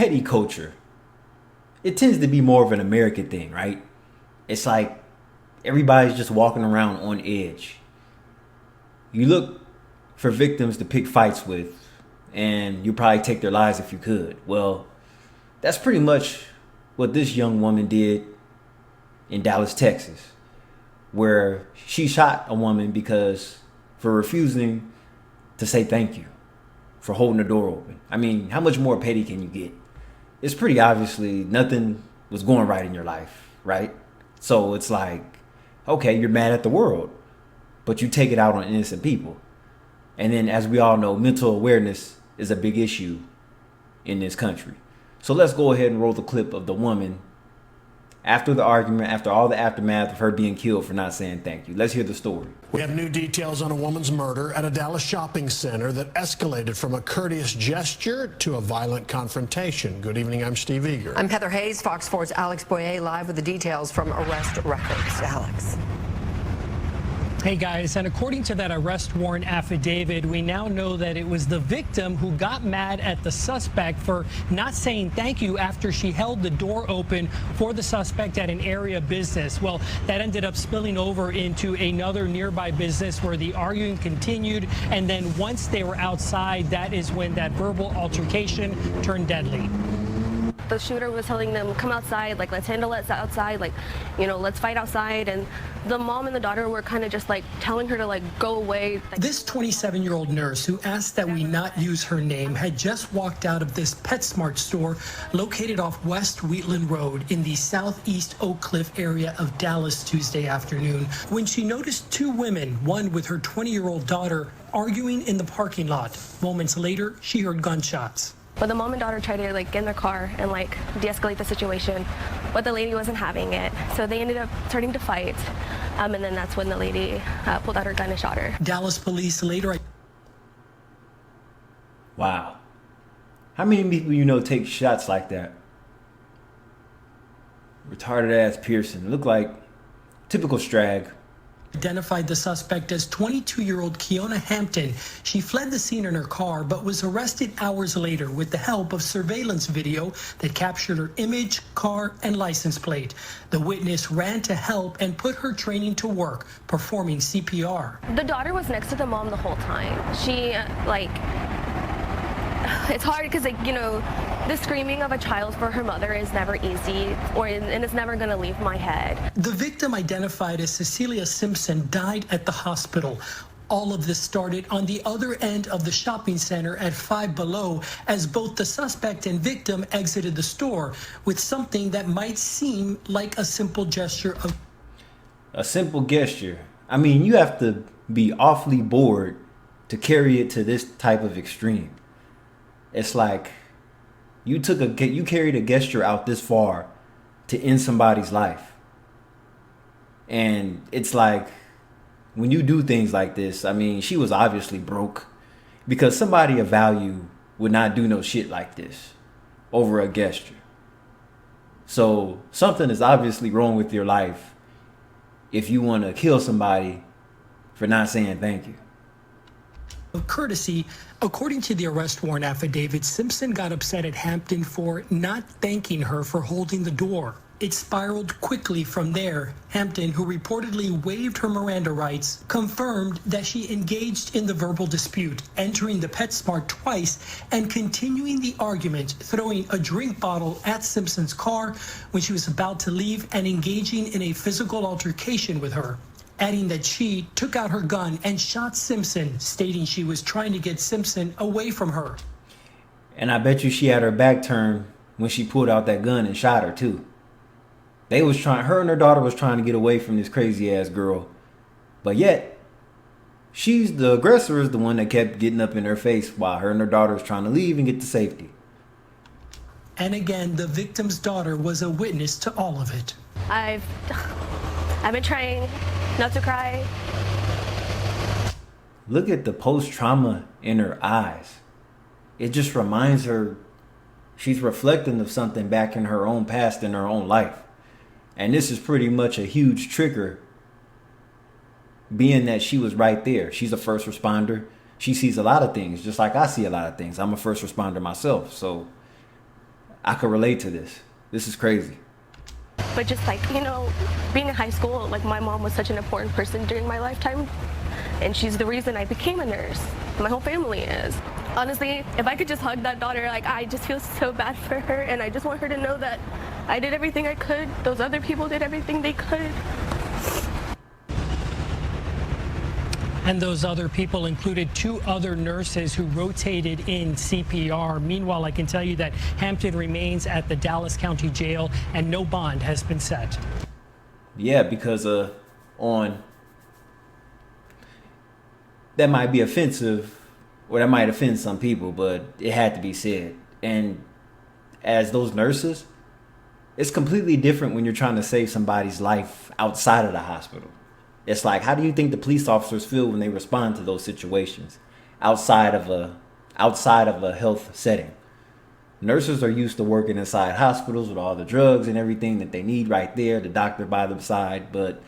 petty culture, it tends to be more of an American thing, right? It's like everybody's just walking around on edge. You look for victims to pick fights with, and you probably take their lives if you could. Well, that's pretty much what this young woman did in Dallas, Texas, where she shot a woman because for refusing to say thank you for holding the door open. I mean, how much more petty can you get? It's pretty obviously nothing was going right in your life, right? So it's like, okay, you're mad at the world, but you take it out on innocent people. And then, as we all know, mental awareness is a big issue in this country. So let's go ahead and roll the clip of the woman after the argument, after all the aftermath of her being killed for not saying thank you. Let's hear the story. We have new details on a woman's murder at a Dallas shopping center that escalated from a courteous gesture to a violent confrontation. Good evening, I'm Steve Eager. I'm Heather Hayes, Fox 4's Alex Boyer live with the details from arrest records. Alex. Hey guys, and according to that arrest warrant affidavit, we now know that it was the victim who got mad at the suspect for not saying thank you after she held the door open for the suspect at an area business. Well, that ended up spilling over into another nearby business where the arguing continued, and then once they were outside, that is when that verbal altercation turned deadly. The shooter was telling them, come outside, like, let's handle it outside, like, you know, let's fight outside. And the mom and the daughter were kind of just like telling her to like go away. This 27-year-old nurse who asked that we not use her name had just walked out of this PetSmart store located off West Wheatland Road in the southeast Oak Cliff area of Dallas Tuesday afternoon when she noticed two women, one with her 20-year-old daughter, arguing in the parking lot. Moments later, she heard gunshots. But the mom and daughter tried to like get in their car and like de-escalate the situation, but the lady wasn't having it. So they ended up starting to fight. And then that's when the lady pulled out her gun and shot her. Dallas police later. Wow. How many people you know take shots like that? Retarded ass Pearson. Look like typical strag. Identified the suspect as 22-year-old Kiona Hampton. She fled the scene in her car, but was arrested hours later with the help of surveillance video that captured her image, car, and license plate. The witness ran to help and put her training to work, performing CPR. The daughter was next to the mom the whole time. She, it's hard because, like, you know, the screaming of a child for her mother is never easy, and it's never going to leave my head. The victim, identified as Cecilia Simpson, died at the hospital. All of this started on the other end of the shopping center at Five Below as both the suspect and victim exited the store with something that might seem like a simple gesture of... A simple gesture. I mean, you have to be awfully bored to carry it to this type of extreme. It's like you carried a gesture out this far to end somebody's life. And it's like, when you do things like this, I mean, she was obviously broke, because somebody of value would not do no shit like this over a gesture. So something is obviously wrong with your life if you want to kill somebody for not saying thank you. Of courtesy, according to the arrest warrant affidavit, Simpson got upset at Hampton for not thanking her for holding the door. It spiraled quickly from there. Hampton, who reportedly waived her Miranda rights, confirmed that she engaged in the verbal dispute, entering the PetSmart twice and continuing the argument, throwing a drink bottle at Simpson's car when she was about to leave and engaging in a physical altercation with her, adding that she took out her gun and shot Simpson, stating she was trying to get Simpson away from her. And I bet you she had her back turned when she pulled out that gun and shot her too. Her and her daughter was trying to get away from this crazy ass girl. But yet, the aggressor is the one that kept getting up in her face while her and her daughter was trying to leave and get to safety. And again, the victim's daughter was a witness to all of it. I've been trying not to cry. Look at the post-trauma in her eyes. It just reminds her she's reflecting of something back in her own past, in her own life. And this is pretty much a huge trigger, being that she was right there. She's a first responder. She sees a lot of things, just like I see a lot of things. I'm a first responder myself. So I could relate to this. This is crazy. But just like, you know, being in high school, like my mom was such an important person during my lifetime. And she's the reason I became a nurse. My whole family is. Honestly, if I could just hug that daughter, like I just feel so bad for her. And I just want her to know that I did everything I could. Those other people did everything they could. And those other people included 2 other nurses who rotated in CPR. Meanwhile, I can tell you that Hampton remains at the Dallas County Jail and no bond has been set. Yeah, because that might be offensive, or that might offend some people, but it had to be said. And as those nurses, it's completely different when you're trying to save somebody's life outside of the hospital. It's like, how do you think the police officers feel when they respond to those situations outside of a health setting? Nurses are used to working inside hospitals with all the drugs and everything that they need right there, the doctor by their side. But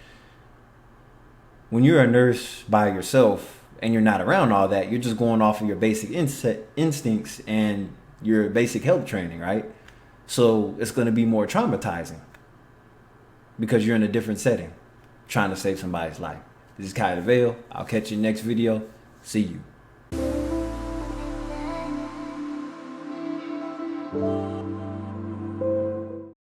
when you're a nurse by yourself and you're not around all that, you're just going off of your basic instincts and your basic health training, right? So it's going to be more traumatizing because you're in a different setting trying to save somebody's life. This is Kai DeVale. I'll catch you next video. See you.